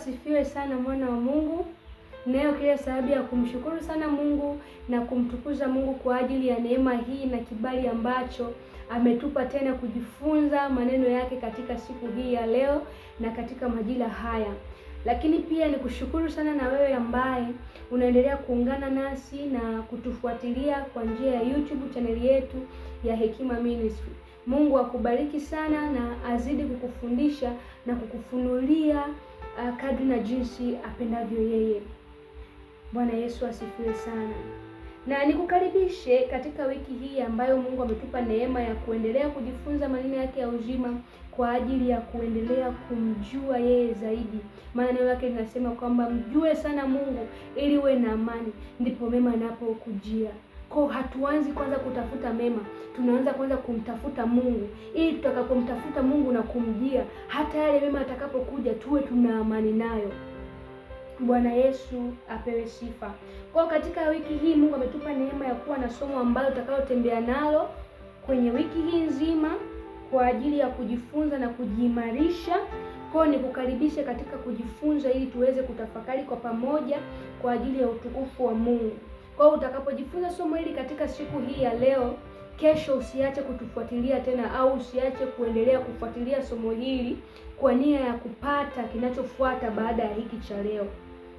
asifiwe sana, mwana wa Mungu. Nayo kila sababu ya kumshukuru sana Mungu na kumtukuza Mungu kwa ajili ya neema hii na kibali ambacho ametupa tena kujifunza maneno yake katika siku hii ya leo na katika majira haya. Lakini pia nikushukuru sana na wewe ambaye unaendelea kuungana nasi na kutufuatilia kwa njia ya YouTube chaneli yetu ya Hekima Ministry. Mungu akubariki sana na azidi kukufundisha na kukufunulia kadri na jinsi apendavyo yeye. Bwana Yesu asifiwe sana. Na nikukaribishe katika wiki hii ambayo Mungu ametupa neema ya kuendelea kujifunza maneno yake ya uzima kwa ajili ya kuendelea kumjua yeye zaidi. Maana neno lake linasema kwamba mjue sana Mungu ili uwe na amani, ndipo mema yanapokujia. Kwa hatuanzi kwanza kutafuta mema, tunaanza kwanza kumtafuta Mungu, ili tutakapomtafuta Mungu na kumjia, hata yale mema atakapokuja tuwe tuna amani nayo. Bwana Yesu apewe sifa. Kwa katika wiki hii Mungu ametupa neema ya kuwa na somo ambalo tutakayotembea nalo kwenye wiki hii nzima kwa ajili ya kujifunza na kujiimarisha. Kwa nikukaribisha katika kujifunza ili tuweze kutafakari kwa pamoja kwa ajili ya utukufu wa Mungu. Kwa utakapojifunza somo hili katika siku hii ya leo, kesho usiache kutufuatilia tena, au usiache kuendelea kufuatilia somo hili kwa nia ya kupata kinachofuata baada ya hiki cha leo,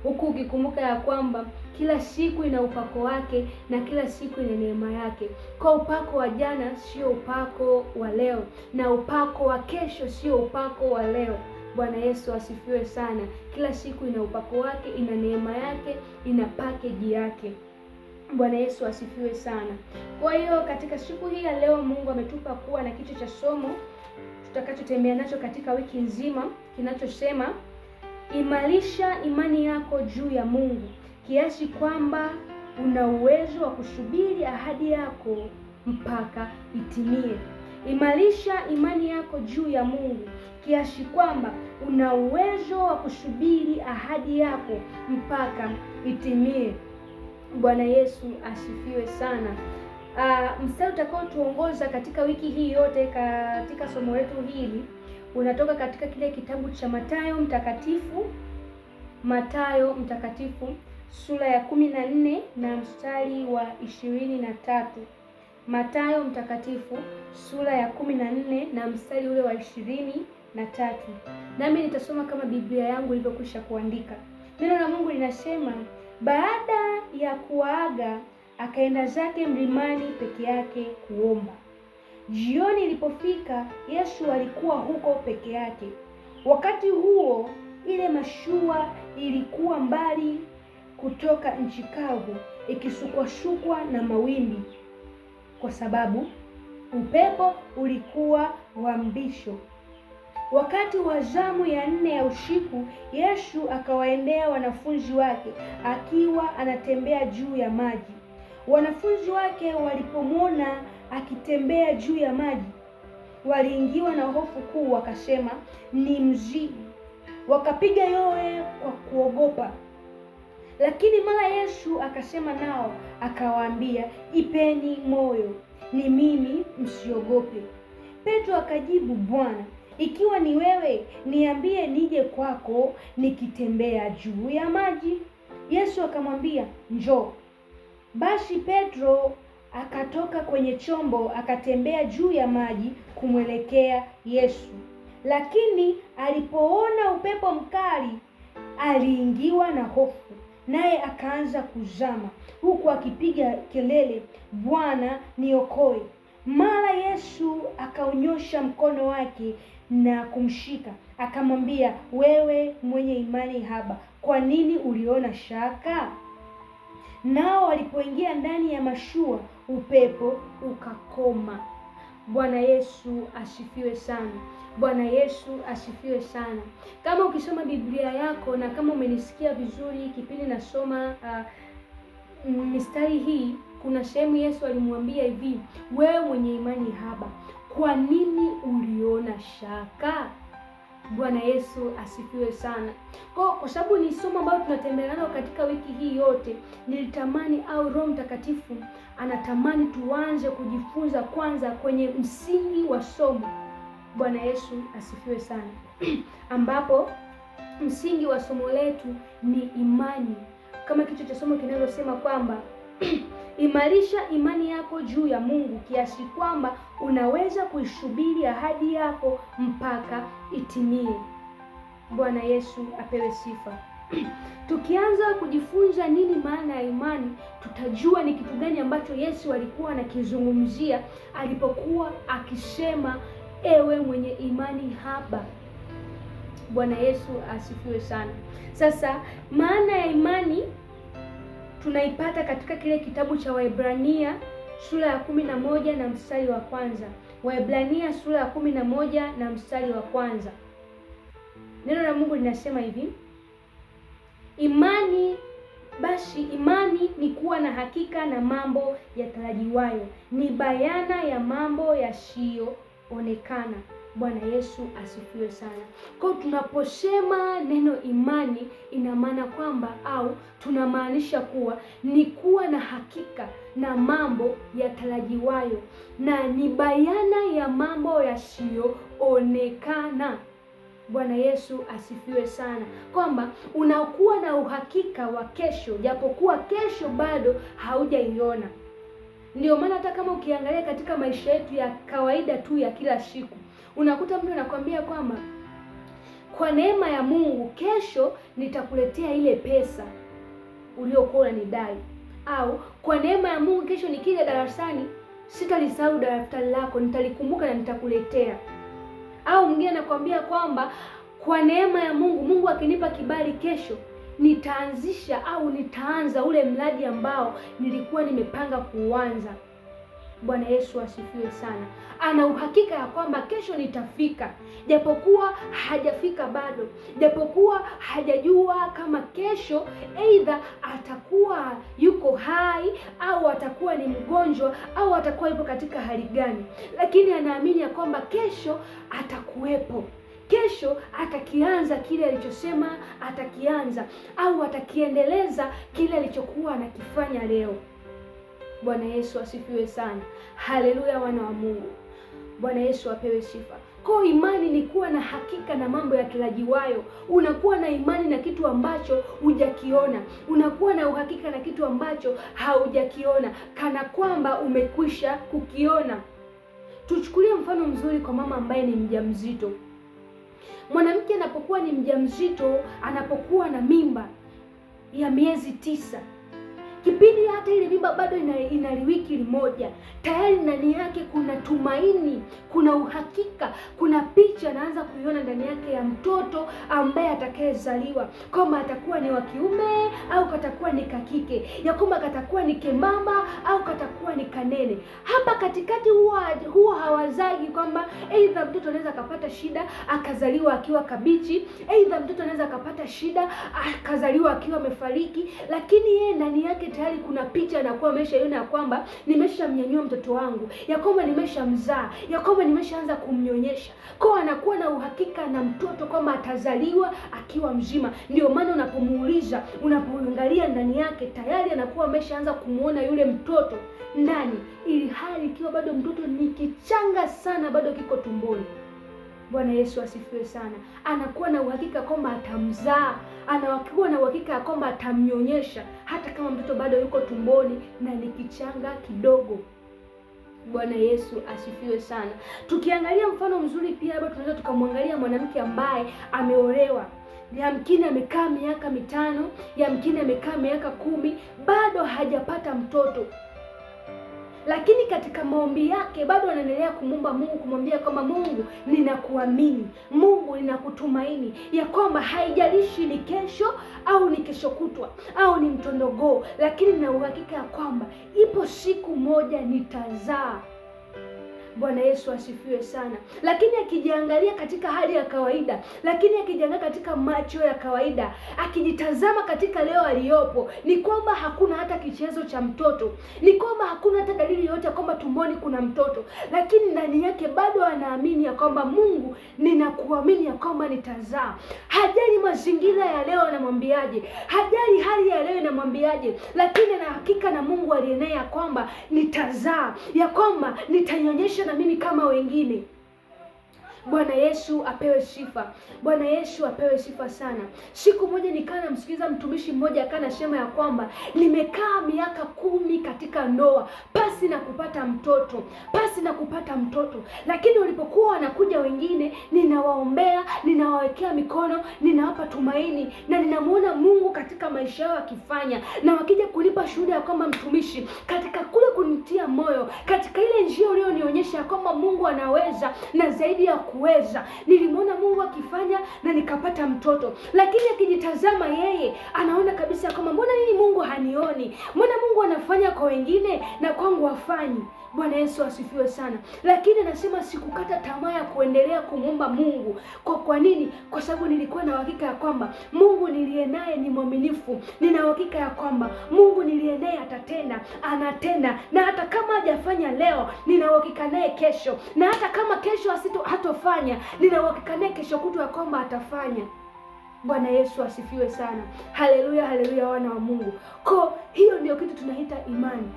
huku ukikumbuka ya kwamba kila siku ina upako wake na kila siku ina neema yake. Kwa upako wa jana sio upako wa leo, na upako wa kesho sio upako wa leo. Bwana Yesu asifiwe sana. Kila siku ina upako wake, ina neema yake, ina package yake. Bwana Yesu asifiwe sana. Kwa hiyo katika siku hii ya leo Mungu ametupa kuwa na kichwa cha somo tutakachotembea nacho katika wiki nzima, kinachosema imarisha imani yako juu ya Mungu kiasi kwamba una uwezo wa kusubiri ahadi yako mpaka itimie. Imarisha imani yako juu ya Mungu kiasi kwamba una uwezo wa kusubiri ahadi yako mpaka itimie. Bwana Yesu asifiwe sana. Mstari utakao tuongoza katika wiki hii yote katika somo letu hili unatoka katika kile kitabu cha Mathayo mtakatifu sura ya 14 na mstari wa 23. Mathayo mtakatifu sura ya 14 na mstari ule wa 23. Nami nitasoma kama Biblia yangu ilivyokwisha kuandika. Neno la Mungu linasema, baada ya kuaga akaenda zake mlimani peke yake kuomba. Jioni ilipofika, Yesu alikuwa huko peke yake. Wakati huo ile mashua ilikuwa mbali kutoka nchi kavu, ikisukwasukwa na mawimbi, kwa sababu upepo ulikuwa wa mbisho. Wakati wa zamu ya 4 ya usiku, Yesu akawaendea wanafunzi wake akiwa anatembea juu ya maji. Wanafunzi wake walipomwona akitembea juu ya maji, waliingiwa na hofu kuu, wakasema, ni mzimu. Wakapiga yowe kwa kuogopa. Lakini mara Yesu akasema nao akawaambia, ipeni moyo, ni mimi, msiogope. Petro akajibu, Bwana, ikiwa ni wewe, niambie nije kwako nikitembea juu ya maji. Yesu akamwambia, njoo. Basi Petro akatoka kwenye chombo akatembea juu ya maji kumwelekea Yesu. Lakini alipoona upepo mkali, aliingiwa na hofu, naye akaanza kuzama, huku akipiga kelele, Bwana, niokoe. Mara Yesu akaonyosha mkono wake na kumshika, akamwambia, wewe mwenye imani haba, kwa nini uliona shaka? Nao walipoingia ndani ya mashua, upepo ukakoma. Bwana Yesu asifiwe sana. Bwana Yesu asifiwe sana. Kama ukisoma Biblia yako na kama umenisikia vizuri kipindi nasoma mistari hii, kuna sehemu Yesu alimwambia hivi, wewe mwenye imani haba, kwa nini uliona shaka? Bwana Yesu asifiwe sana. Kwa sababu ni somo ambalo tunatembea nalo katika wiki hii yote, nilitamani au Roho Mtakatifu anatamani tuanze kujifunza kwanza kwenye msingi wa somo. Bwana Yesu asifiwe sana. Ambapo msingi wa somo letu ni imani, kama kichwa cha somo kinavyosema kwamba imarisha imani yako juu ya Mungu kiasi kwamba unaweza kuisubiri ahadi yako mpaka itimie. Bwana Yesu apewe sifa. Tukianza kujifunza nini maana ya imani, tutajua ni kitu gani ambacho Yesu alikuwa anakizungumzia alipokuwa akisema ewe mwenye imani haba. Bwana Yesu asifiwe sana. Sasa maana ya imani tunaipata katika kile kitabu cha Waebrania sura ya 11 na mstari wa kwanza. Waebrania sura ya 11 na mstari wa kwanza. Neno la Mungu linasema hivi: Basi imani ni kuwa na hakika na mambo yatarajiwayo, ni bayana ya mambo yasiyoonekana. Bwana Yesu asifiwe sana. Kwa tunaposema neno imani, ina maana kwamba au tunamaanisha kuwa ni kuwa na hakika na mambo yatarajiwayo na ni bayana ya mambo yasiyoonekana. Bwana Yesu asifiwe sana, kwamba unakuwa na uhakika wa kesho japokuwa kesho bado haujaiona. Ndio maana hata kama ukiangalia katika maisha yetu ya kawaida tu ya kila siku, unakuta mtu anakuambia kwamba kwa neema ya Mungu kesho nitakuletea ile pesa uliokuwa unanidai, au kwa neema ya Mungu kesho nikija darasani sitalisahau daftari lako, nitalikumbuka na nitakuletea. Au mwingine anakuambia kwamba kwa neema ya Mungu, Mungu akinipa kibali kesho nitaanzisha au nitaanza ule mradi ambao nilikuwa nimepanga kuanza. Bwana Yesu asifiwe sana. Ana uhakika ya kwamba kesho nitafika, japokuwa hajafika bado, japokuwa hajajua kama kesho aidha atakuwa yuko hai au atakuwa ni mgonjwa au atakuwa yupo katika hali gani, lakini anaamini ya kwamba kesho atakuwepo. Kesho atakianza kile alichosema atakianza, au atakiendeleza kile alichokuwa anakifanya leo. Bwana Yesu asifiwe sana. Haleluya, wana wa Mungu. Bwana Yesu apewe sifa. Kwa imani ni kuwa na hakika na mambo yatarajiwayo. Unakuwa na imani na kitu ambacho hujakiona, unakuwa na uhakika na kitu ambacho haujakiona, kana kwamba umekwisha kukiona. Tuchukulie mfano mzuri kwa mama ambaye ni mjamzito. Mwanamke anapokuwa ni mjamzito, anapokuwa na mimba ya miezi 9, kipindi hata ile mimba bado ina wiki moja, tayari ndani yake kuna tumaini, kuna uhakika, kuna picha anaanza kuiona ndani yake ya mtoto ambaye atakayezaliwa, kama atakuwa ni wa kiume au katakuwa ni kakike, ya kwamba katakuwa ni kembamba au katakuwa ni kanene. Hapa katikati huwa hawazagi kwamba aidha mtoto anaweza akapata shida akazaliwa akiwa kabichi, aidha mtoto anaweza akapata shida akazaliwa akiwa amefariki, lakini yeye ndani yake tayari kuna picha anakuwa ameshaiona ya kwamba nimeshamnyanyua mtoto wangu, ya kwamba nimeshamzaa, ya kwamba nimeshaanza kumnyonyesha. Kwa anakuwa na uhakika na mtoto kwamba atazaliwa akiwa mzima. Ndio maana unapomuuliza, unapoangalia ndani yake, tayari anakuwa ameshaanza kumuona yule mtoto ndani, ili hali ikiwa bado mtoto ni kichanga sana, bado kiko tumboni. Bwana Yesu asifiwe sana. Anakuwa na uhakika kwamba atamzaa, anakuwa na uhakika kwamba atamnyonyesha hata kama mtoto bado yuko tumboni na ni kichanga kidogo. Bwana Yesu asifiwe sana. Tukiangalia mfano mzuri pia hapa, tunaweza tukamwangalia mwanamke ambaye ameolewa. Yamkini amekaa miaka 5, yamkini amekaa miaka 10, bado hajapata mtoto. Lakini katika maombi yake bado anaendelea kumwomba Mungu, kumwambia kwamba Mungu, ninakuamini, Mungu ninakutumaini, ya kwamba haijalishi ni kesho au ni kesho kutwa au ni mtondogoo, lakini nina uhakika ya kwamba ipo siku moja nitazaa. Bwana Yesu asifiwe sana. Lakini akijiangalia katika hali ya kawaida, lakini akijiangalia katika macho ya kawaida, akijitazama katika leo aliyopo, ni kwamba hakuna hata kichezo cha mtoto, ni kwamba hakuna hata dalili yoyote kwamba tumboni kuna mtoto, lakini ndani yake bado anaamini ya kwamba Mungu, ninakuamini ya kwamba nitazaa. Hajali mazingira ya leo anamwambiaje, hajali hali ya leo inamwambiaje, lakini ana hakika na Mungu aliyenaye ya kwamba nitazaa, ya kwamba nitanyonyesha na mimi kama wengine. Bwana Yesu apewe sifa. Bwana Yesu apewe sifa sana. Siku moja nikaa namsikiliza mtumishi mmoja akawa anasema ya kwamba nimekaa miaka 10 katika ndoa pasi na kupata mtoto, lakini walipokuwa wanakuja wengine, ninawaombea, ninawawekea mikono, ninawapa tumaini na ninamuona Mungu katika maisha yao akifanya, na wakija kunipa shuhuda ya kwamba mtumishi, katika kule kunitia moyo, katika ile njia ulionionyesha kwamba Mungu anaweza na zaidi ya kuweza, nilimwona Mungu akifanya na nikapata mtoto. Lakini akijitazama yeye anaona kabisa kwamba mbona nini Mungu hanioni? Mbona Mungu anafanya kwa wengine na kwangu hafanyi? Bwana Yesu asifiwe sana. Lakini nasema sikukata tamaa ya kuendelea kumwomba Mungu. Kwa nini? Kwa sababu nilikuwa na uhakika ya kwamba Mungu niliye naye ni mwaminifu. Nina uhakika ya kwamba Mungu niliye naye atatenda, anatenda, na hata kama hajafanya leo, nina uhakika naye kesho, na hata kama kesho hatofanya, nina uhakika naye kesho kutwa ya kwamba atafanya. Bwana Yesu asifiwe sana. Haleluya, haleluya, wana wa Mungu. Kwa hiyo ndio kitu tunaita imani.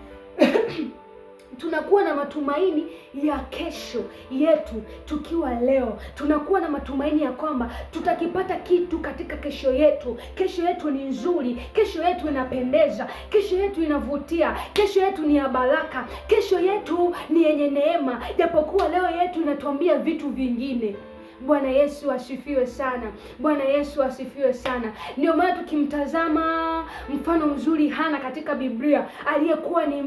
Tunakuwa na matumaini ya kesho yetu tukiwa leo. Tunakuwa na matumaini ya kwamba tutakipata kitu katika kesho yetu. Kesho yetu ni nzuri, kesho yetu inapendeza, kesho yetu inavutia, kesho yetu ni ya baraka, kesho yetu ni yenye neema, japokuwa leo yetu inatuambia vitu vingine. Bwana Yesu asifiwe sana. Bwana Yesu asifiwe sana. Ndio maana tukimtazama mfano mzuri Hana katika Biblia, aliyekuwa ni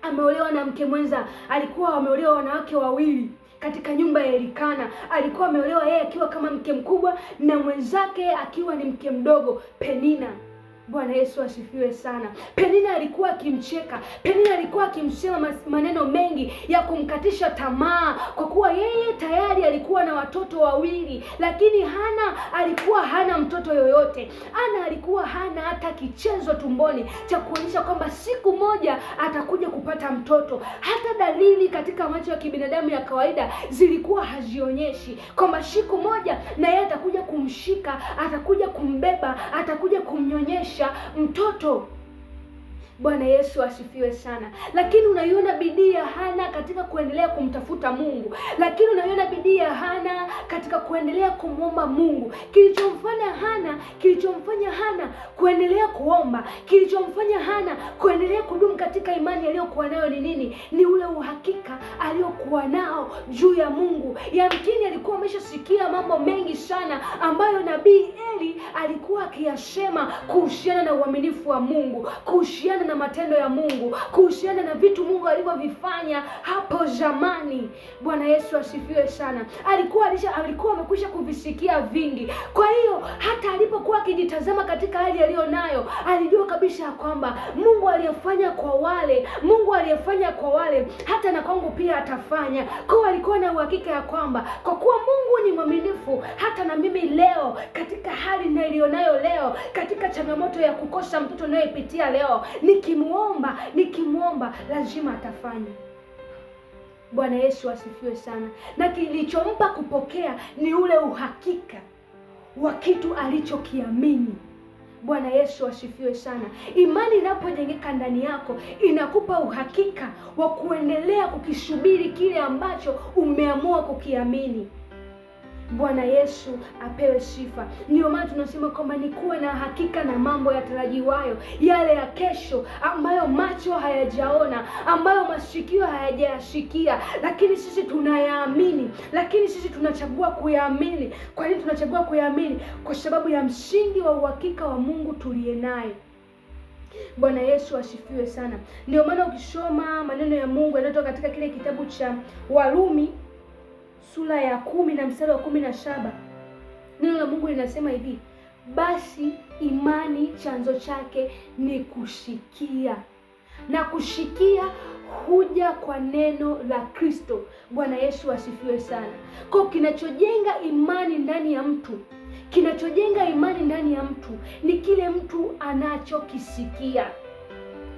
ameolewa na mke mwenza, alikuwa ameolewa wanawake wawili katika nyumba ya Elikana. Alikuwa ameolewa yeye akiwa kama mke mkubwa na mwenzake akiwa ni mke mdogo, Penina. Bwana Yesu asifiwe sana. Penina alikuwa akimcheka, Penina alikuwa akimsema maneno mengi ya kumkatisha tamaa, kwa kuwa yeye tayari alikuwa na watoto wawili, lakini Hana alikuwa hana mtoto yoyote. Hana alikuwa hana hata kichezo tumboni cha kuonyesha kwamba siku moja atakuja kupata mtoto. Hata dalili katika macho ya kibinadamu ya kawaida zilikuwa hazionyeshi kwamba siku moja na yeye atakuja kumshika, atakuja kumbeba, atakuja kumnyonyesha mtoto. Bwana Yesu asifiwe sana. Lakini unaiona bidii ya Hana katika kuendelea kumtafuta Mungu. Lakini unaiona bidii ya Hana katika kuendelea kumwomba Mungu. Kilichomfanya Hana kuendelea kuomba, kilichomfanya Hana kuendelea kudumu katika imani aliyokuwa nayo ni nini? Ni ule uhakika aliyokuwa nao juu ya Mungu. Yamkini alikuwa ameshasikia mambo mengi sana ambayo nabii Eli alikuwa akiyasema kuhusiana na uaminifu wa Mungu, kuhusiana na matendo ya Mungu, kuhusiana na vitu Mungu alivyovifanya hapo zamani. Bwana Yesu asifiwe sana. Alikuwa amekwisha kuvisikia vingi. Kwa hiyo hata alipokuwa akijitazama katika hali aliyonayo, alijua kabisa ya kwamba Mungu aliyefanya kwa wale hata na kwangu pia atafanya. Kwa alikuwa na uhakika ya kwamba kwa kuwa Mungu ni mwaminifu, hata na mimi leo katika hali nilionayo leo, katika changamoto ya kukosa mtoto ninayopitia leo, nikimwomba lazima atafanya. Bwana Yesu asifiwe sana. Na kilichompa kupokea ni ule uhakika wa kitu alichokiamini. Bwana Yesu asifiwe sana. Imani inapojengeka ndani yako inakupa uhakika wa kuendelea kukisubiri kile ambacho umeamua kukiamini. Bwana Yesu apewe sifa. Ndio maana tunasema kwamba ni kuwe na hakika na mambo yatarajiwayo, yale ya kesho ambayo macho hayajaona, ambayo masikio hayajayasikia, lakini sisi tunayaamini, lakini sisi tunachagua kuyaamini. Kwa nini tunachagua kuyaamini? Kwa sababu ya msingi wa uhakika wa Mungu tuliye naye. Bwana Yesu asifiwe sana. Ndio maana ukisoma maneno ya Mungu yanayotoka katika kile kitabu cha Warumi sura ya 10 na mstari wa 17, neno la Mungu linasema hivi: basi imani chanzo chake ni kusikia, na kusikia huja kwa neno la Kristo. Bwana Yesu asifiwe sana. Kwa kinachojenga imani ndani ya mtu, ni kile mtu anachokisikia.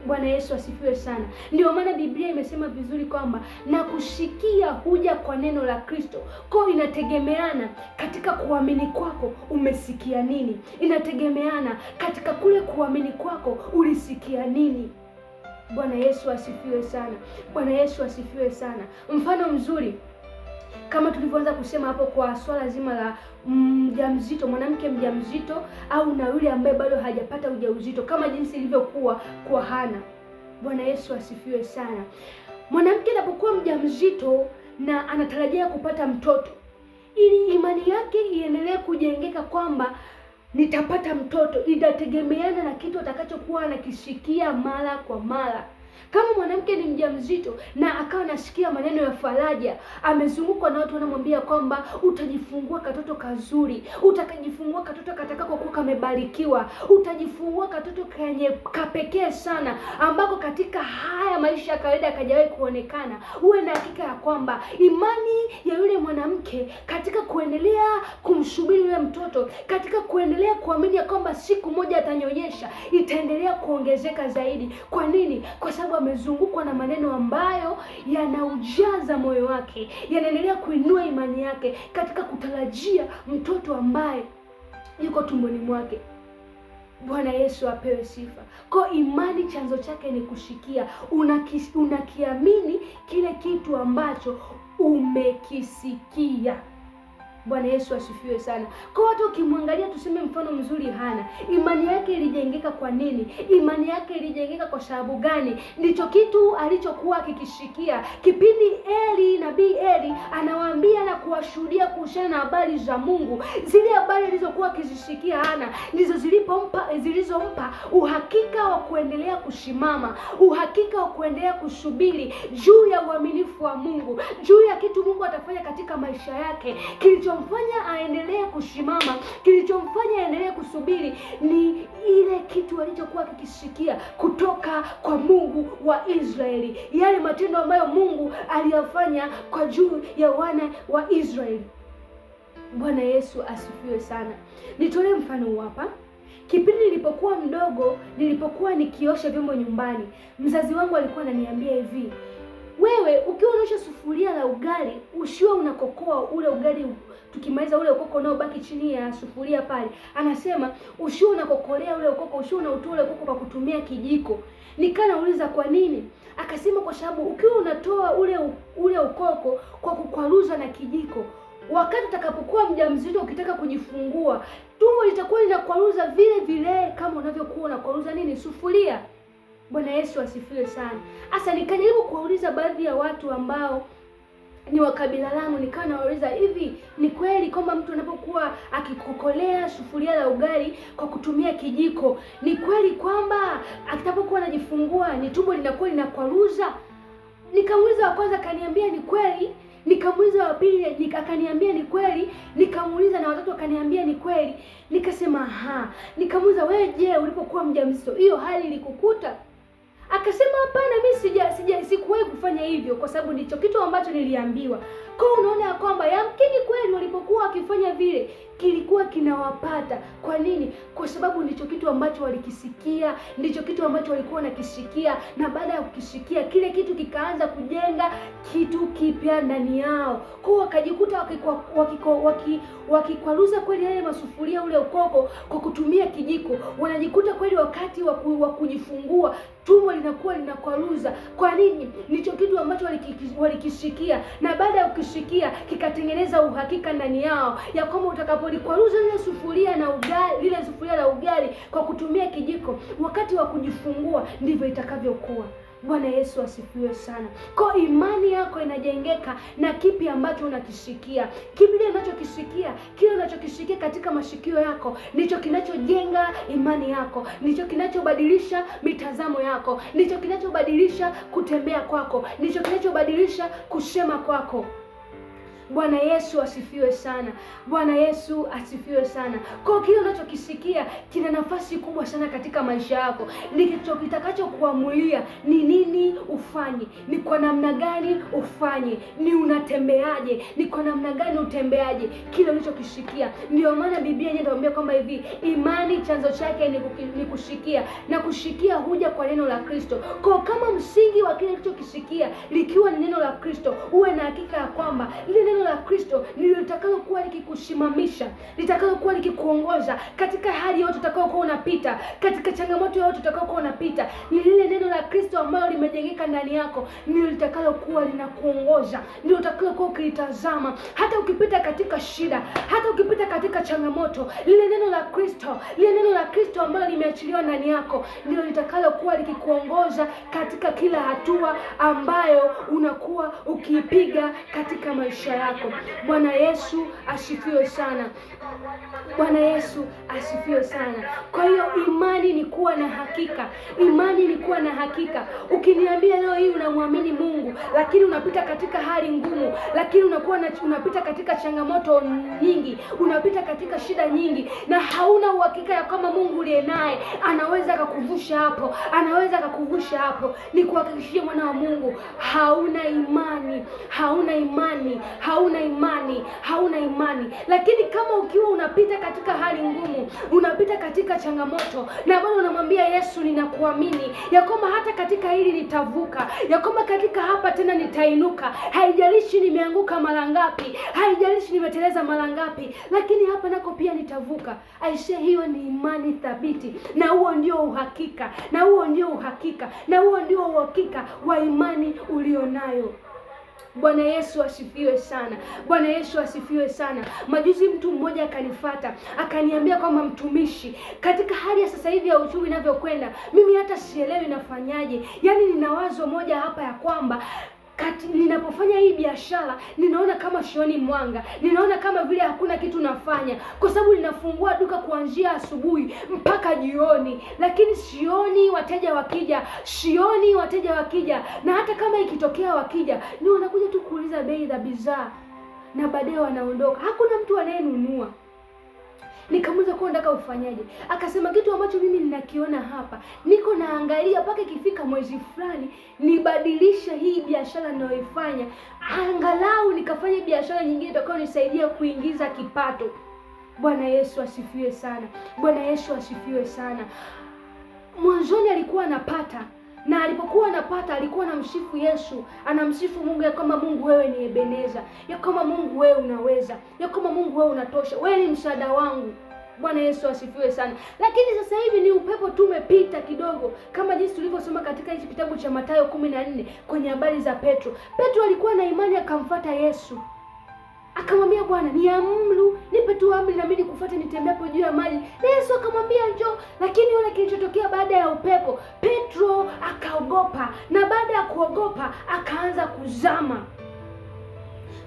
Bwana Yesu asifiwe sana. Ndio maana Biblia imesema vizuri kwamba na kusikia huja kwa neno la Kristo. Kwa inategemeana katika kuamini kwako umesikia nini, inategemeana katika kule kuamini kwako ulisikia nini. Bwana Yesu asifiwe sana. Bwana Yesu asifiwe sana. Mfano mzuri kama tulivyoanza kusema hapo kwa swala zima la mjamzito, mwanamke mjamzito au na yule ambaye bado hajapata ujauzito, kama jinsi ilivyokuwa kwa Hana. Bwana Yesu asifiwe sana. Mwanamke anapokuwa mjamzito na anatarajia kupata mtoto, ili imani yake iendelee kujengeka kwamba nitapata mtoto, inategemeana na kitu atakachokuwa anakisikia mara kwa mara. Kama mwanamke ni mjamzito na akawa anasikia maneno ya faraja, amezungukwa na watu wanamwambia kwamba utajifungua katoto kazuri, utakajifungua katoto katakakokuwa kamebarikiwa, utajifungua katoto kenye kapekee sana, ambako katika haya maisha ya kawaida akajawahi kuonekana, uwe na hakika ya kwamba imani ya yule mwanamke katika kuendelea kumsubiri yule mtoto, katika kuendelea kuamini ya kwamba siku moja atanyonyesha, itaendelea kuongezeka zaidi. Kwa nini? Kwa sababu amezungukwa na maneno ambayo yanaujaza moyo wake, yanaendelea kuinua imani yake katika kutarajia mtoto ambaye yuko tumboni mwake. Bwana Yesu apewe sifa. Kwa imani chanzo chake ni kushikia, unakiamini kile kitu ambacho umekisikia. Bwana Yesu asifiwe sana. Kwa watu ukimwangalia, tuseme mfano mzuri Hana, imani yake ilijengeka kwa nini? Imani yake ilijengeka kwa sababu gani? Ndicho kitu alichokuwa akikishikia kipindi nabii Eli anawaambia na kuwashuhudia kuhusiana na habari za Mungu. Zile habari alizokuwa akizishikia Hana ndizo zilizompa uhakika wa kuendelea kusimama, uhakika wa kuendelea kusubiri juu ya uaminifu wa Mungu, juu ya kitu Mungu atafanya katika maisha yake. Kilichomfanya aendelee kusimama, kilichomfanya aendelee kusubiri ni ile kitu alichokuwa akikisikia kutoka kwa Mungu wa Israeli, yale matendo ambayo Mungu aliyafanya kwa juu ya wana wa Israeli. Bwana Yesu asifiwe sana. Nitolee mfano hapa. Kipindi nilipokuwa mdogo, nilipokuwa nikiosha vyombo nyumbani, mzazi wangu alikuwa ananiambia hivi, wewe ukiwa unaosha sufuria la ugali, usiwe unakokoa ule ugali, tukimaliza ule ukoko unaobaki chini ya sufuria pale, anasema usiwe unakokolea ule ukoko, usiwe unautoa ule ukoko kwa kutumia kijiko. Nikanauliza kwa nini? Akasema kwa sababu ukiwa unatoa ule ukoko kwa kukwaruza na kijiko, wakati utakapokuwa mjamzito ukitaka kujifungua, tumbo litakuwa linakwaruza vile vile kama unavyokuwa unakwaruza sufuria. Bwana Yesu asifiwe sana. Asa nikajaribu kuwauliza baadhi ya watu ambao ni wa kabila langu, nikawa nawauliza, hivi ni kweli kwamba mtu anapokuwa akikokolea sufuria la ugali kwa kutumia kijiko, ni kweli kwamba atakapokuwa anajifungua ni tumbo linakuwa linakwaruza? Nikamuuliza wa kwanza, akaniambia ni kweli. Nikamuuliza wa pili, akaniambia ni kweli. Nikamuuliza na watatu, akaniambia ni kweli. Nikasema nikamuuliza, wewe je, ulipokuwa mjamzito hiyo hali ilikukuta? Akasema hapana, mimi sikuwahi kufanya hivyo, kwa sababu ndicho kitu ambacho niliambiwa. Kwa unaona ya kwamba yamkini kweli walipokuwa wakifanya vile kilikuwa kinawapata. Kwa nini? Kwa sababu ndicho kitu ambacho walikisikia, ndicho kitu ambacho walikuwa nakisikia, na baada ya kukisikia kile kitu kikaanza kujenga kitu kipya ndani yao. Kwa wakajikuta wakikwaruza kweli yale masufuria, ule ukoko kwa kutumia kijiko, wanajikuta kweli wakati wa kujifungua tumbo linakuwa linakwaruza. Kwa nini? Ndicho kitu ambacho walikisikia, na baada ya kukisikia kikatengeneza uhakika ndani yao ya kwamba utakapolikwaruza lile sufuria la ugali kwa kutumia kijiko, wakati wa kujifungua ndivyo itakavyokuwa. Bwana Yesu asifiwe sana. Kwa imani yako inajengeka na kipi ambacho unakisikia. Kipi unachokisikia? Kile unachokisikia katika masikio yako ndicho kinachojenga imani yako, ndicho kinachobadilisha mitazamo yako, ndicho kinachobadilisha kutembea kwako, ndicho kinachobadilisha kusema kwako. Bwana Yesu asifiwe sana. Bwana Yesu asifiwe sana. Kwa kile unachokisikia kina nafasi kubwa sana katika maisha yako. Ndicho kitakachokuamulia ni nini ufanye, ni kwa namna gani ufanye, ni unatembeaje, ni kwa namna gani utembeaje kile unachokisikia. Ndio maana Biblia yenyewe inatuambia kwamba hivi, imani chanzo chake ni kushikia, na kushikia huja kwa neno la Kristo. Kwa kama msingi wa kile unachokisikia likiwa ni neno la Kristo, uwe na hakika ya kwamba ile neno la Kristo ndilo litakalokuwa likikusimamisha, litakalokuwa likikuongoza katika hali yote utakayokuwa unapita, katika changamoto yote utakayokuwa unapita. Ni lile neno la Kristo ambalo limejengeka ndani yako ndilo litakalokuwa linakuongoza, ndilo utakalokuwa ukilitazama. Hata ukipita katika shida, hata ukipita katika changamoto, lile neno la Kristo ambalo limeachiliwa ndani yako ndilo litakalokuwa likikuongoza katika kila hatua ambayo unakuwa ukiipiga katika maisha yako. Bwana Yesu asifiwe sana. Bwana Yesu asifiwe sana. Kwa hiyo imani ni kuwa na hakika. Imani ni kuwa na hakika. Ukiniambia leo hii unamwamini Mungu, lakini unapita katika hali ngumu, lakini unapita katika changamoto nyingi, unapita katika shida nyingi, na hauna uhakika ya kama Mungu uliye naye anaweza akakuvusha hapo, anaweza akakuvusha hapo, ni kuhakikishia mwana wa Mungu, hauna imani, hauna imani, hauna imani, hauna imani. Lakini kama ukiwa unapita katika hali ngumu, unapita katika changamoto, na bado unamwambia Yesu, ninakuamini ya kwamba hata katika hili nitavuka, ya kwamba katika hapa tena nitainuka, haijalishi nimeanguka mara ngapi, haijalishi nimeteleza mara ngapi, lakini hapa nako pia nitavuka. Aisee, hiyo ni imani thabiti, na huo ndio uhakika, na huo ndio uhakika, na huo ndio uhakika wa imani ulionayo. Bwana Yesu asifiwe sana. Bwana Yesu asifiwe sana. Majuzi mtu mmoja akanifuata, akaniambia kwamba mtumishi, katika hali ya sasa hivi ya uchumi inavyokwenda, mimi hata sielewi nafanyaje. Yaani nina wazo moja hapa ya kwamba ninapofanya hii biashara ninaona kama sioni mwanga, ninaona kama vile hakuna kitu nafanya, kwa sababu ninafungua duka kuanzia asubuhi mpaka jioni, lakini sioni wateja wakija, na hata kama ikitokea wakija ni wanakuja tu kuuliza bei za bidhaa na baadaye wanaondoka, hakuna mtu anayenunua. Nikamuuliza kwa nataka ufanyaje? Akasema kitu ambacho mimi ninakiona hapa, niko naangalia mpaka ikifika mwezi fulani nibadilisha hii biashara ninayoifanya, angalau nikafanya biashara nyingine itakayonisaidia kuingiza kipato. Bwana Yesu asifiwe sana. Bwana Yesu asifiwe sana. Mwanzoni alikuwa anapata, na alipokuwa anapata alikuwa anamsifu Yesu, anamsifu Mungu ya kwamba Mungu wewe ni Ebeneza, ya kwamba Mungu wewe unaweza, ya kwamba Mungu wewe unatosha, wewe ni msaada wangu. Bwana Yesu asifiwe sana. Lakini sasa hivi ni upepo tumepita kidogo, kama jinsi tulivyosoma katika hichi kitabu cha Mathayo 14 kwenye habari za Petro. Petro alikuwa na imani, akamfuata Yesu, akamwambia Bwana, niamuru, nipe tu amri na mimi nikufuate nitembeapo juu ya maji. Na Yesu akamwambia njoo. Lakini yule kilichotokea baada ya upepo, Petro akaogopa, na baada ya kuogopa akaanza kuzama.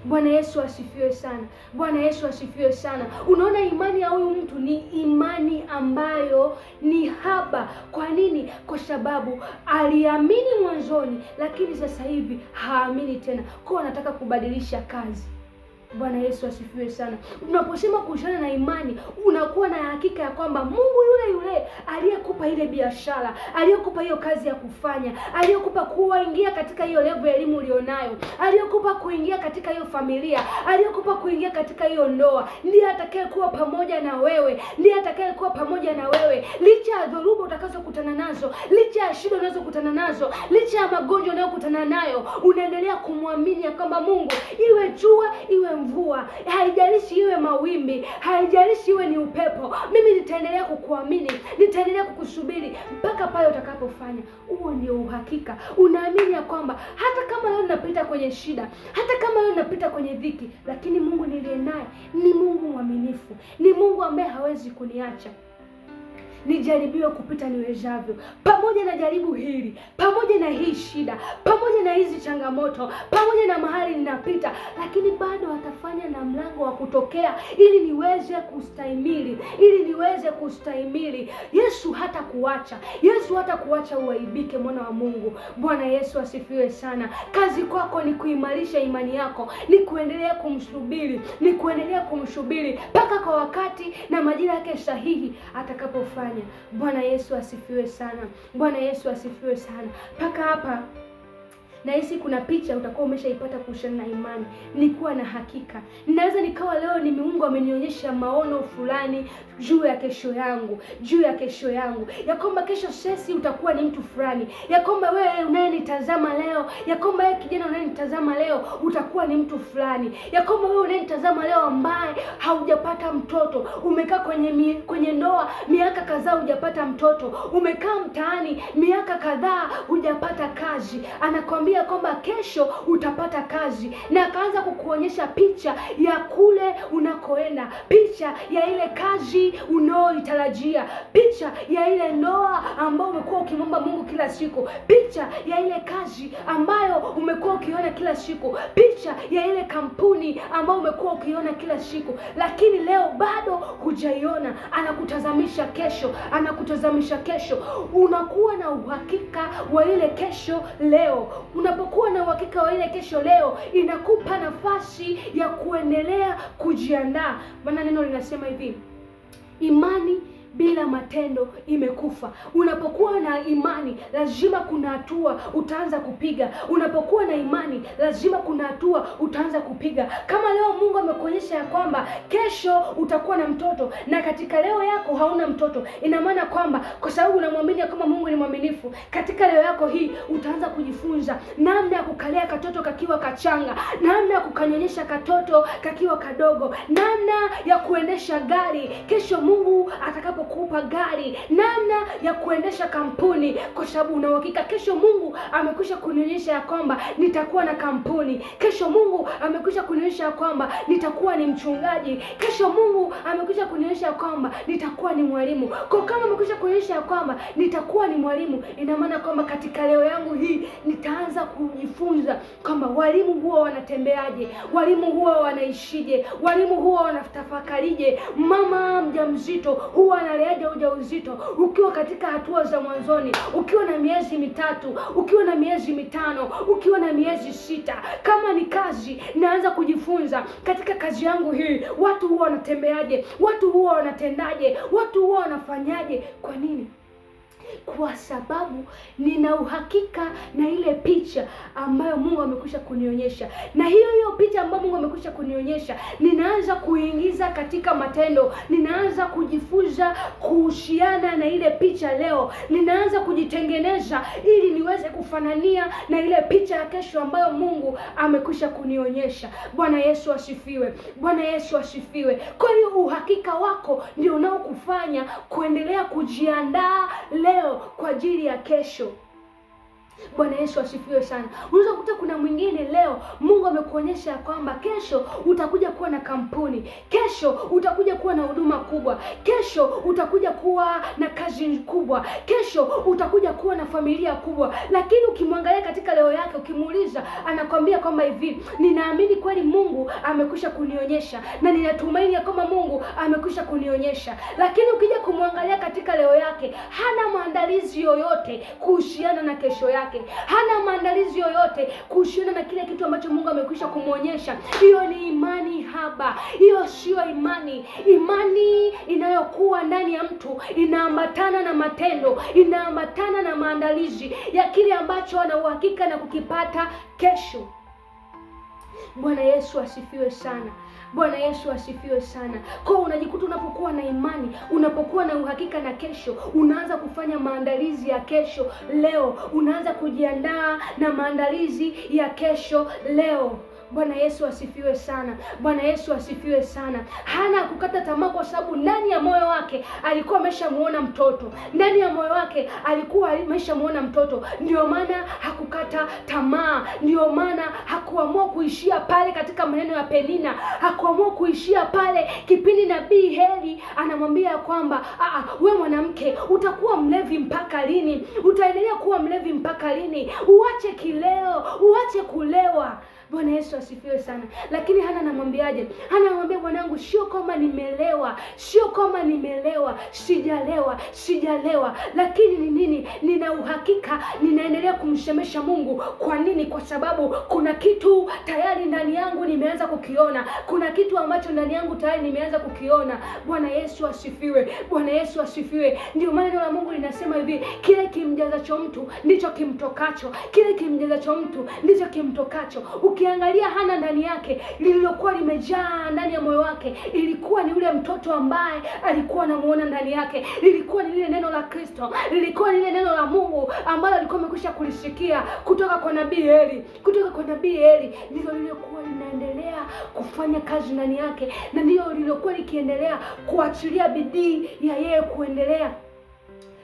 Bwana Yesu asifiwe sana. Bwana Yesu asifiwe sana. Unaona, imani ya huyu mtu ni imani ambayo ni haba. Kwa nini? Kwa sababu aliamini mwanzoni, lakini sasa hivi haamini tena, kwa anataka kubadilisha kazi. Bwana Yesu asifiwe sana. Unaposema kuhusiana na imani, unakuwa na hakika ya kwamba Mungu yule aliyekupa ile biashara, aliyekupa hiyo kazi ya kufanya, aliyekupa kuingia katika hiyo level ya elimu ulionayo, aliyekupa kuingia katika hiyo familia, aliyekupa kuingia katika hiyo ndoa, ndiye atakayekuwa pamoja na wewe, ndiye atakayekuwa pamoja na wewe licha ya dhoruba utakazokutana nazo, licha ya shida unazokutana nazo, licha ya magonjwa unayokutana nayo. Unaendelea kumwamini ya kwamba Mungu, iwe jua iwe mvua, haijalishi iwe mawimbi, haijalishi iwe ni upepo, mimi nitaendelea kukuamini, nitaendelea kukusubiri mpaka pale utakapofanya. Huo ndio uhakika. Unaamini ya kwamba hata kama leo ninapita kwenye shida, hata kama leo ninapita kwenye dhiki, lakini Mungu niliye naye ni Mungu mwaminifu, ni Mungu ambaye hawezi kuniacha nijaribiwe kupita niwezavyo. Pamoja na jaribu hili, pamoja na hii shida, pamoja na hizi changamoto, pamoja na mahali ninapita, lakini bado atafanya na mlango wa kutokea ili niweze kustahimili, ili niweze kustahimili. Yesu hata kuacha, Yesu hata kuacha uaibike, mwana wa Mungu. Bwana Yesu asifiwe sana. Kazi kwako ni kuimarisha imani yako, ni kuendelea kumsubiri, ni kuendelea kumsubiri mpaka kwa wakati na majira yake sahihi atakapofanya. Bwana Yesu asifiwe sana. Bwana Yesu asifiwe sana. Mpaka hapa na hisi kuna picha utakuwa umeshaipata kuhusiana na imani. Nilikuwa na hakika, ninaweza nikawa leo ni Mungu amenionyesha maono fulani juu ya kesho yangu, ya kwamba kesho sisi utakuwa ni mtu fulani, ya kwamba wewe unayenitazama leo, ya kwamba wewe kijana unayenitazama leo utakuwa ni mtu fulani, ya kwamba wewe unayenitazama leo ambaye haujapata mtoto, umekaa kwenye ndoa miaka kadhaa hujapata mtoto, umekaa mtaani miaka kadhaa hujapata kazi, anakwambia kwamba kesho utapata kazi, na akaanza kukuonyesha picha ya kule unakoenda, picha ya ile kazi unaoitarajia, picha ya ile ndoa ambayo umekuwa ukimwomba Mungu kila siku, picha ya ile kazi ambayo umekuwa ukiona kila siku, picha ya ile kampuni ambayo umekuwa ukiona kila siku, lakini leo bado hujaiona. Anakutazamisha kesho. Unakuwa na uhakika wa ile kesho leo. Unapokuwa na uhakika wa ile kesho leo, inakupa nafasi ya kuendelea kujiandaa. Maana neno linasema hivi, imani bila matendo imekufa. Unapokuwa na imani, lazima kuna hatua utaanza kupiga. Unapokuwa na imani, lazima kuna hatua utaanza kupiga. Kama leo Mungu amekuonyesha ya kwamba kesho utakuwa na mtoto, na katika leo yako hauna mtoto, ina maana kwamba kwa sababu unamwamini kama Mungu ni mwaminifu, katika leo yako hii utaanza kujifunza namna ya kukalea katoto kakiwa kachanga, namna ya kukanyonyesha katoto kakiwa kadogo, namna ya kuendesha gari. Kesho Mungu atakapokupa gari, namna ya kuendesha kampuni, kwa sababu una uhakika kesho Mungu amekwisha kunionyesha ya kwamba nitakuwa na kampuni. Kesho Mungu amekwisha kunionyesha ya kwamba nitakuwa ni mchungaji. Kesho Mungu amekwisha kunionyesha ya kwamba nitakuwa ni mwalimu. Kwa kama amekwisha kunionyesha ya kwamba nitakuwa ni mwalimu, ina maana kwamba katika leo yangu hii nitaanza kujifunza kwamba walimu huwa wanatembeaje, walimu huwa wanaishije, walimu huwa wanatafakarije, mama mjamzito huwa analeaje ujauzito, ukiwa katika hatua za mwanzoni, ukiwa na miezi 3, ukiwa na miezi 5, ukiwa na miezi 6. Kama ni kazi, naanza kujifunza katika kazi yangu hii watu huwa wanatembeaje, watu huwa wanatendaje, watu huwa wanafanyaje. Kwa nini? Kwa sababu nina uhakika na ile picha ambayo Mungu amekwisha kunionyesha, na hiyo picha ambayo Mungu amekwisha kunionyesha ninaanza kuingiza katika matendo. Ninaanza kujifunza kuhusiana na ile picha leo, ninaanza kujitengeneza ili niweze kufanania na ile picha ya kesho ambayo Mungu amekwisha kunionyesha. Bwana Yesu asifiwe, Bwana Yesu asifiwe. Kwa hiyo uhakika wako ndio unaokufanya kuendelea kujiandaa leo kwa ajili ya kesho. Bwana Yesu asifiwe sana. Unaweza kukuta kuna mwingine leo Mungu amekuonyesha kwamba kesho utakuja kuwa na kampuni, kesho utakuja kuwa na huduma kubwa, kesho utakuja kuwa na kazi kubwa, kesho utakuja kuwa na familia kubwa. Lakini ukimwangalia katika leo yake, ukimuuliza, anakwambia kwamba hivi, ninaamini kweli Mungu amekwisha kunionyesha na ninatumaini ya kwamba Mungu amekwisha kunionyesha. Lakini ukija kumwangalia katika leo yake, hana maandalizi yoyote kuhusiana na kesho yake. Hana maandalizi yoyote kuhusiana na kile kitu ambacho Mungu amekwisha kumuonyesha. Hiyo ni imani haba. Hiyo sio imani. Imani inayokuwa ndani ya mtu inaambatana na matendo, inaambatana na maandalizi ya kile ambacho ana uhakika na kukipata kesho. Bwana Yesu asifiwe sana. Bwana Yesu asifiwe sana. Kwa unajikuta unapokuwa na imani, unapokuwa na uhakika na kesho, unaanza kufanya maandalizi ya kesho leo. Unaanza kujiandaa na maandalizi ya kesho leo. Bwana Yesu asifiwe sana. Bwana Yesu asifiwe sana. Hana kukata tamaa kwa sababu ndani ya moyo wake alikuwa ameshamuona mtoto. Ndani ya moyo wake alikuwa ameshamuona mtoto. Ndio maana hakukata tamaa. Ndio maana hakuamua kuishia pale katika maneno ya Penina. Hakuamua kuishia pale kipindi nabii Heli anamwambia kwamba wewe mwanamke utakuwa mlevi mpaka lini? Utaendelea kuwa mlevi mpaka lini? Uache kileo, uache kulewa. Bwana Yesu asifiwe sana. Lakini Hana anamwambiaje? Hana anamwambia, bwanangu, sio kama nimelewa, sio kama nimelewa, sijalewa, lakini ni nini? Nina uhakika ninaendelea kumsemesha Mungu. Kwa nini? Kwa sababu kuna kitu tayari ndani yangu nimeanza kukiona. Kuna kitu ambacho ndani yangu tayari nimeanza kukiona. Bwana Yesu asifiwe. Bwana Yesu asifiwe. Ndio maana neno la Mungu linasema hivi, kile kimjazacho mtu ndicho kimtokacho. Kile kimjazacho mtu ndicho kimtokacho. Ukiangalia Hana ndani yake, lililokuwa limejaa ndani ya moyo wake ilikuwa ni ule mtoto ambaye alikuwa anamuona ndani yake. Lilikuwa ni lile neno la Kristo, lilikuwa ni lile neno la Mungu ambalo alikuwa amekwisha kulisikia kutoka kwa nabii Eli. Kutoka kwa nabii Eli ndilo lilikuwa linaendelea kufanya kazi ndani yake, na ndilo lilikuwa likiendelea kuachilia bidii ya yeye kuendelea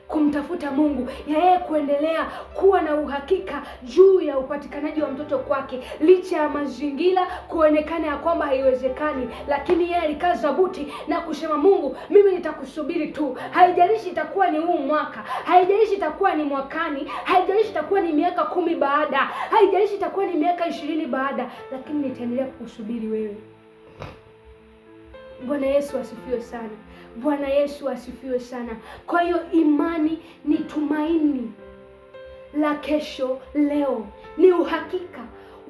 kumtafuta Mungu, ya yeye kuendelea kuwa na uhakika juu ya upatikanaji wa mtoto kwake, licha ya mazingira kuonekana ya kwamba haiwezekani. Lakini yeye alikaza buti na kusema, Mungu, mimi nitakusubiri tu. Haijalishi itakuwa ni huu mwaka, haijalishi itakuwa ni mwakani, haijalishi itakuwa ni miaka 10 baada, haijalishi itakuwa ni miaka 20 baada, lakini nitaendelea kukusubiri wewe. Bwana Yesu asifiwe sana. Bwana Yesu asifiwe sana. Kwa hiyo imani ni tumaini la kesho leo, ni uhakika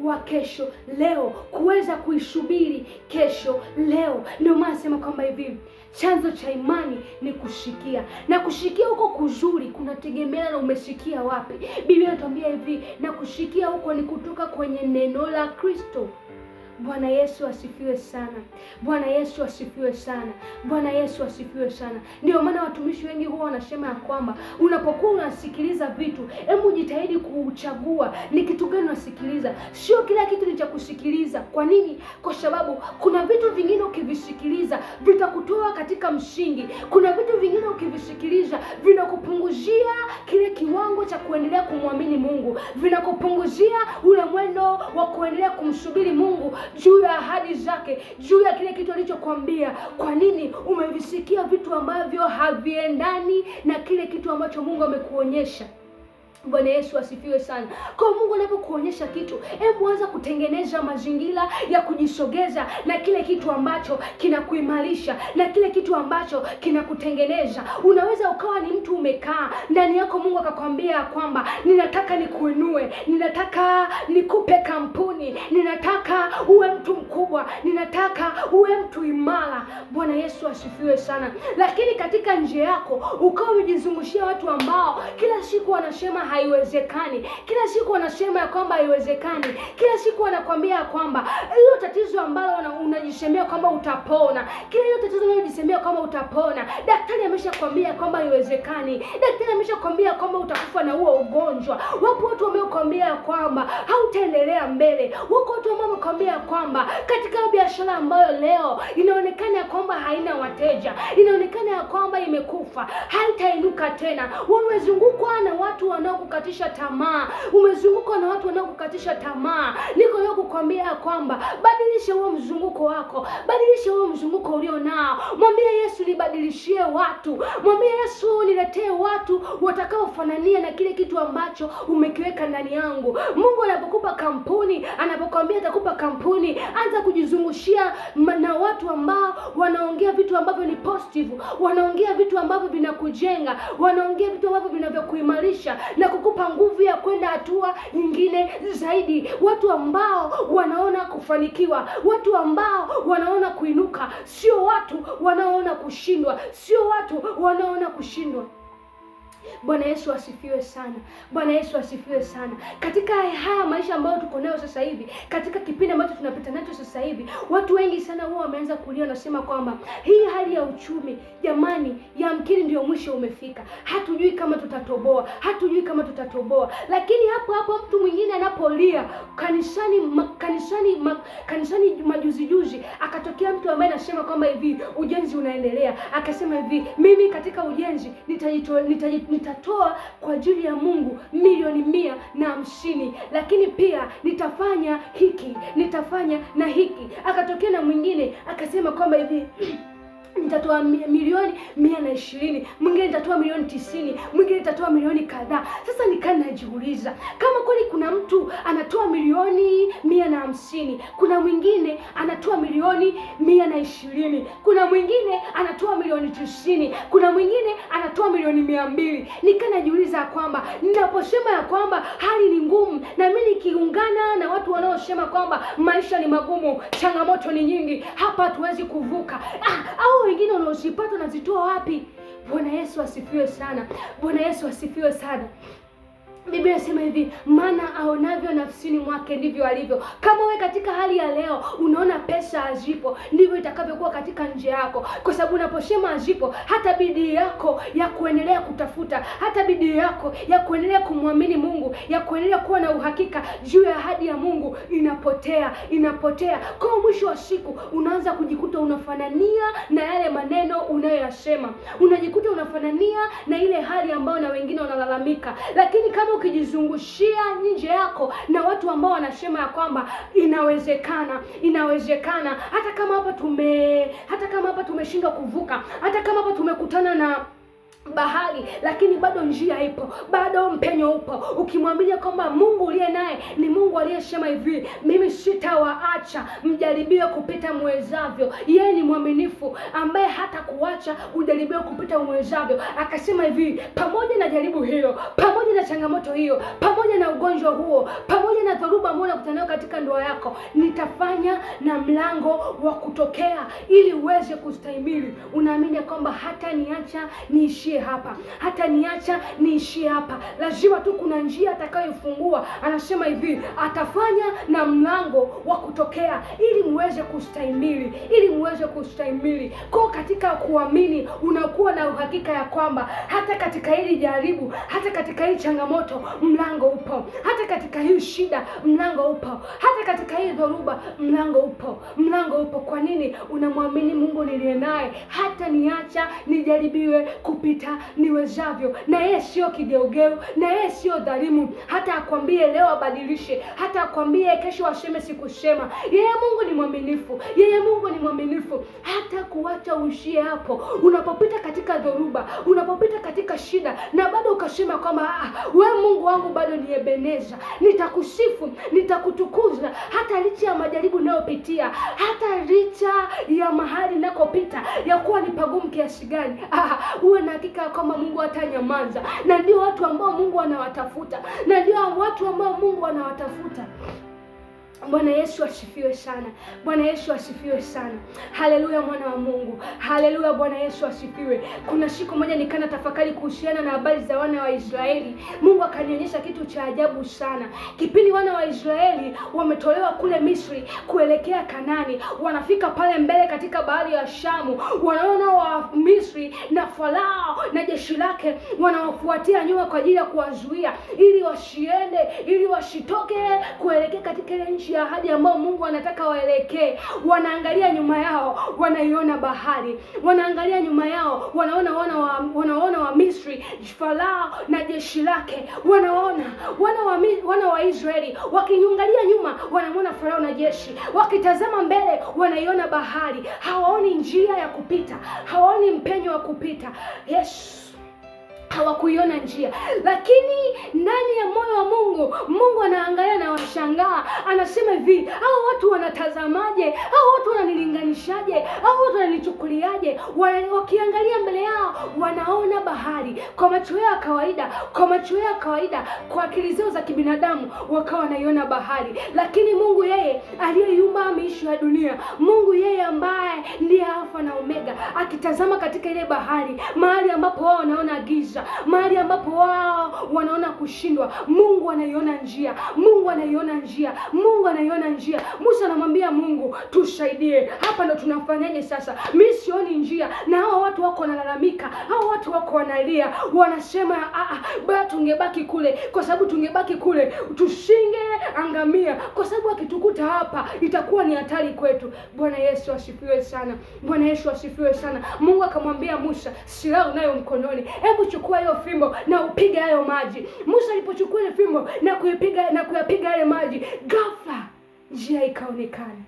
wa kesho leo, kuweza kuisubiri kesho leo. Ndio maana nasema kwamba hivi, chanzo cha imani ni kusikia, na kusikia huko kuzuri kunategemea na umesikia wapi. Biblia inatuambia hivi, na kusikia huko ni kutoka kwenye neno la Kristo. Bwana Yesu asifiwe sana. Bwana Yesu asifiwe sana. Bwana Yesu asifiwe sana. Ndio maana watumishi wengi huwa wanasema ya kwamba unapokuwa unasikiliza vitu, hebu jitahidi kuchagua ni kitu gani unasikiliza. Sio kila kitu ni cha kusikiliza. Kwa nini? Kwa sababu kuna vitu vingine ukivisikiliza vitakutoa katika msingi. Kuna vitu vingine ukivisikiliza vinakupunguzia kile kiwango cha kuendelea kumwamini Mungu, vinakupunguzia ule mwendo wa kuendelea kumsubiri Mungu juu ya ahadi zake, juu ya kile kitu alichokuambia. Kwa nini? Umevisikia vitu ambavyo haviendani na kile kitu ambacho Mungu amekuonyesha. Bwana Yesu asifiwe sana. Kwa Mungu anapokuonyesha kitu, hebu anza kutengeneza mazingira ya kujisogeza na kile kitu ambacho kinakuimarisha, na kile kitu ambacho kinakutengeneza. Unaweza ukawa ni mtu umekaa ndani yako, Mungu akakwambia kwamba ninataka nikuinue, ninataka nikupe kampuni, ninataka uwe mtu mkubwa, ninataka uwe mtu imara. Bwana Yesu asifiwe sana. Lakini katika njia yako ukawa umejizungushia watu ambao kila siku wanasema haiwezekani, kila siku wanasema ya kwamba haiwezekani, kila siku wanakwambia kwamba hilo tatizo ambalo unajisemea kwamba utapona, kila hilo tatizo unajisemea kwamba utapona, daktari ameshakwambia kwamba haiwezekani, daktari ameshakwambia kwamba utakufa na huo ugonjwa. Wapo watu wamekwambia kwamba hautaendelea mbele, wako watu ambao wamekwambia kwamba katika biashara ambayo leo inaonekana kwamba haina wateja, inaonekana ya kwamba imekufa, haitainuka tena. Umezungukwa na watu wanaokukatisha tamaa, umezungukwa na watu wanaokukatisha tamaa. Niko leo kukwambia kwamba badilisha huo mzunguko wako, badilisha huo mzunguko ulio nao. Mwambie Yesu, nibadilishie watu. Mwambie Yesu, niletee watu watakaofanania na kile kitu ambacho umekiweka ndani yangu. Mungu anapokupa kampuni, anapokuambia atakupa kampuni, anza kujizungushia na watu ambao wanaongea vitu ambavyo ni positive, wanaongea vitu ambavyo vinakujenga, wanaongea vitu ambavyo vinavyokuimarisha na kukupa nguvu ya kwenda hatua nyingine zaidi. Watu ambao wanaona kufanikiwa, watu ambao wanaona kuinuka, sio watu wanaona kushindwa, sio watu wanaona kushindwa. Bwana Yesu asifiwe sana. Bwana Yesu asifiwe sana. Katika haya maisha ambayo tuko nayo sasa hivi, katika kipindi ambacho tunapita nacho sasa hivi, watu wengi sana huwa wameanza kulia na kusema kwamba hii hali ya uchumi, jamani, yamkini ndio mwisho umefika. Hatujui kama tutatoboa, hatujui kama tutatoboa. Lakini hapo mtu mwingine anapolia kanisani majuzi akatokea mtu ambaye anasema kwamba hivi ujenzi unaendelea. Akasema hivi, mimi katika ujenzi nitatoa kwa ajili ya Mungu milioni 150, lakini pia nitafanya hiki, nitafanya na hiki. Akatokea na mwingine akasema kwamba hivi nitatoa milioni 120, mwingine nitatoa milioni 90, mwingine nitatoa milioni kadhaa. Sasa najiuliza kama kweli kuna mtu anatoa milioni 150, kuna mwingine anatoa milioni 120, kuna mwingine anatoa milioni 90, kuna mwingine anatoa milioni 200. Nikanajiuliza kwamba ninaposema ya kwamba hali ni ngumu, na mimi nikiungana na watu wanaosema kwamba maisha ni magumu, changamoto ni nyingi, hapa hatuwezi kuvuka, au wengine wanaozipata wanazitoa wapi? Bwana Yesu asifiwe sana. Bwana Yesu asifiwe sana. Biblia inasema hivi, maana aonavyo nafsini mwake ndivyo alivyo. Kama wewe katika hali ya leo unaona pesa hazipo, ndivyo itakavyokuwa katika nje yako, kwa sababu unaposema hazipo, hata bidii yako ya kuendelea kutafuta, hata bidii yako ya kuendelea kumwamini Mungu, ya kuendelea kuwa na uhakika juu ya ahadi ya Mungu inapotea. Kwa mwisho wa siku unaanza kujikuta unafanania na yale maneno unayoyasema, unajikuta unafanania na ile hali ambayo na wengine wanalalamika. Lakini kama ukijizungushia nje yako na watu ambao wanasema ya kwamba inawezekana, hata kama hapa tumeshindwa kuvuka, hata kama hapa tumekutana na bahari, lakini bado njia ipo, bado mpenyo upo. Ukimwambia kwamba Mungu uliye naye ni Mungu aliyesema hivi, mimi sitawaacha mjaribiwe kupita mwezavyo. Yeye ni mwaminifu ambaye hata kuacha ujaribiwe kupita mwezavyo. Akasema hivi, pamoja na jaribu hilo, pamoja na changamoto hiyo, pamoja na ugonjwa huo, pamoja na dhoruba ambayo unakutana nayo katika ndoa yako, nitafanya na mlango wa kutokea ili uweze kustahimili. Unaamini kwamba hata niacha niishie hapa, hata niacha niishie hapa, lazima tu kuna njia atakayofungua. Anasema hivi, atafanya na mlango wa kutokea ili muweze kustahimili, Kwa katika kuamini unakuwa na uhakika ya kwamba hata katika hili jaribu, hata katika hii changamoto mlango upo, hata katika hii shida mlango upo, hata katika hii dhoruba mlango upo. Kwa nini? Unamwamini Mungu niliye naye, hata niacha nijaribiwe kupita niwezavyo. Na yeye sio kigeugeu, na yeye sio dhalimu, hata akwambie leo abadilishe, hata akwambie kesho aseme sikusema. Yeye Mungu ni mwaminifu, hata kuacha uishie hapo. Unapopita katika dhoruba, unapopita katika shida, na bado ukasema kwamba wewe Mungu wangu bado ni Ebeneza, nitakusifu, nitakutukuza hata licha ya majaribu ninayopitia, hata licha ya mahali ninakopita ya kuwa ni pagumu kiasi gani, uwe na hakika kwamba Mungu hatanyamaza. Na ndio watu ambao Mungu anawatafuta, Bwana Yesu asifiwe sana. Bwana Yesu asifiwe sana. Haleluya mwana wa Mungu. Haleluya, Bwana Yesu asifiwe. Kuna siku moja nikana tafakari kuhusiana na habari za wana wa Israeli. Mungu akanionyesha kitu cha ajabu sana. Kipindi wana wa Israeli wametolewa kule Misri kuelekea Kanani, wanafika pale mbele katika bahari ya Shamu, wanaona wa Misri na Farao na jeshi lake wanawafuatia nyuma kwa ajili ya kuwazuia ili wasitoke kuelekea katika ile nchi ya ahadi ambao Mungu anataka waelekee. Wanaangalia nyuma yao, wanaiona bahari. Wanaangalia nyuma yao, wanaona wa Misri, Farao na jeshi lake. Wana wa Israeli wakiangalia nyuma, wanaona Farao na jeshi. Wakitazama mbele, wanaiona bahari. Hawaoni njia ya kupita, hawaoni mpenyo wa kupita. Hawakuiona njia. Lakini ndani ya moyo wa Mungu anaangalia na washangaa. Anasema hivi, hao watu wanatazamaje? Hao watu wananilinganishaje? Hao watu wananichukuliaje? Wakiangalia mbele yao wanaona bahari. Kwa macho yao kawaida, kwa akili zao za kibinadamu wakawa wanaiona bahari. Lakini Mungu yeye aliyeyumba miisho ya dunia, Mungu yeye ambaye ndiye Alfa na Omega, akitazama katika ile bahari, mahali ambapo wao wanaona giza, mahali ambapo wao wanaona kushindwa, Mungu anaiona njia. Musa anamwambia Mungu, tusaidie. Hapa ndo tunafanyaje sasa? Mimi sioni njia, na hao watu wako wanalalamika, hao watu wako wanalia, wanasema bora tungebaki kule, kwa sababu tungebaki kule tusingeangamia, kwa sababu akitukuta hapa itakuwa ni hatari kwetu. Bwana Yesu asifiwe sana. Mungu akamwambia Musa, silaha unayo mkononi, hebu chukua hiyo fimbo na upige hayo maji. Musa alipochukua ile fimbo na kuyapiga yale maji, ghafla njia ikaonekana.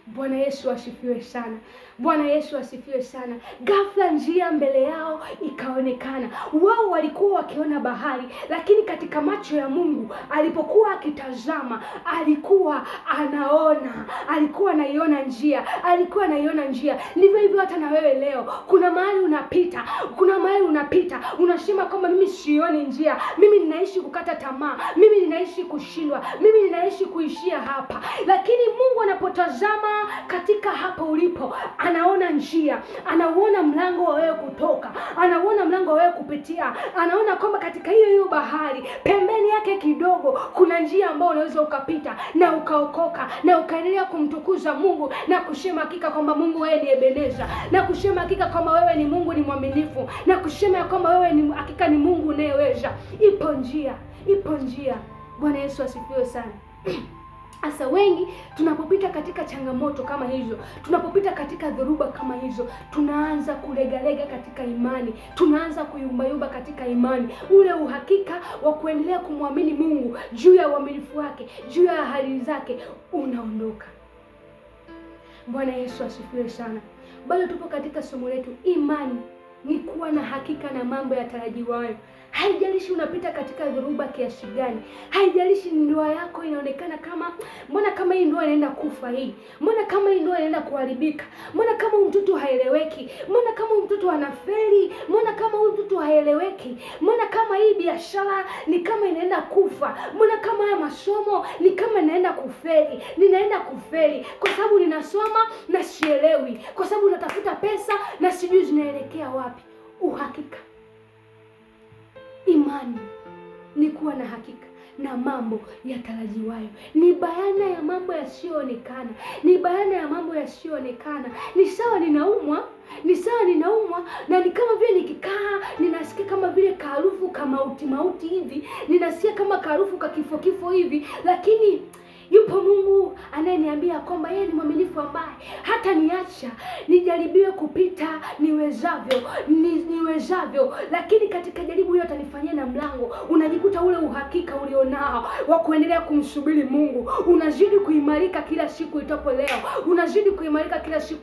Bwana Yesu asifiwe sana. Bwana Yesu asifiwe sana. Ghafla njia mbele yao ikaonekana. Wao walikuwa wakiona bahari, lakini katika macho ya Mungu alipokuwa akitazama, alikuwa anaiona njia. Ndivyo hivyo hata na wewe leo, kuna mahali unapita, unasema kwamba mimi sioni njia, mimi ninaishi kukata tamaa, mimi ninaishi kushindwa, mimi ninaishi kuishia hapa. Lakini Mungu anapotazama katika hapa ulipo, anaona njia, anauona mlango wa wewe kutoka, anauona mlango wa wewe kupitia, anaona kwamba katika hiyo bahari pembeni yake kidogo kuna njia ambayo unaweza ukapita na ukaokoka na ukaendelea kumtukuza Mungu na kusema hakika kwamba Mungu wewe ni Ebeneza, na kusema hakika kwamba wewe ni Mungu ni mwaminifu, na kusema kwamba wewe ni hakika ni Mungu unayeweza. Ipo njia. Bwana Yesu asifiwe sana. Asa wengi tunapopita katika changamoto kama hizo, tunapopita katika dhoruba kama hizo, tunaanza kulegalega katika imani, tunaanza kuyumbayumba katika imani. Ule uhakika wa kuendelea kumwamini Mungu juu ya uaminifu wake, juu ya ahadi zake unaondoka. Bwana Yesu asifiwe sana. Bado tupo katika somo letu, imani ni kuwa na hakika na mambo yatarajiwayo. Haijalishi unapita katika dhoruba kiasi gani, haijalishi ndoa yako inaonekana mbona kama hii ndoa inaenda kufa hii, mbona kama hii ndoa inaenda kuharibika, mbona kama mtoto haeleweki, mbona kama mtoto anafeli, mbona kama mtoto haeleweki, mbona kama hii biashara ni kama inaenda kufa, mbona kama haya masomo ni kama ninaenda kufeli kwa sababu ninasoma na sielewi, kwa sababu natafuta pesa na sijui zinaelekea wapi. Uhakika, imani ni kuwa na hakika na mambo yatarajiwayo, ni bayana ya mambo yasiyoonekana, Ni sawa ninaumwa na ni kama vile nikikaa ninasikia kama vile kaharufu kama mauti hivi, ninasikia kama kaharufu ka kifo hivi, lakini yupo Mungu anayeniambia kwamba yeye ni mwaminifu, ambaye hata niacha nijaribiwe kupita niwezavyo, lakini katika jaribu hilo atanifanyia na mlango. Unajikuta ule uhakika ulionao wa kuendelea kumsubiri Mungu unazidi kuimarika kila siku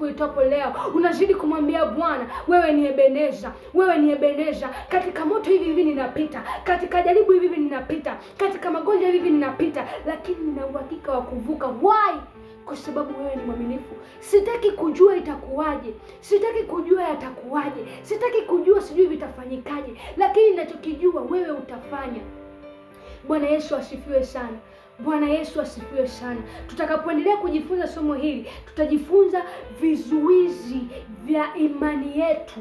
itapo leo, unazidi kumwambia Bwana, wewe ni Ebeneza, katika moto hivi ninapita, katika jaribu hivi ninapita, katika magonjwa hivi ninapita, lakini nina uhakika wa kuvuka. Why? Kwa sababu wewe ni mwaminifu. Sitaki kujua itakuwaje, sitaki kujua yatakuwaje, sitaki kujua sijui vitafanyikaje, lakini ninachokijua wewe utafanya. Bwana Yesu asifiwe sana. Bwana Yesu asifiwe sana. Tutakapoendelea kujifunza somo hili, tutajifunza vizuizi vya imani yetu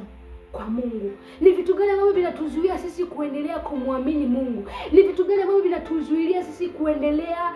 kwa Mungu. Ni vitu gani ambavyo vinatuzuia sisi kuendelea kumwamini Mungu? Ni vitu gani ambavyo vinatuzuilia sisi kuendelea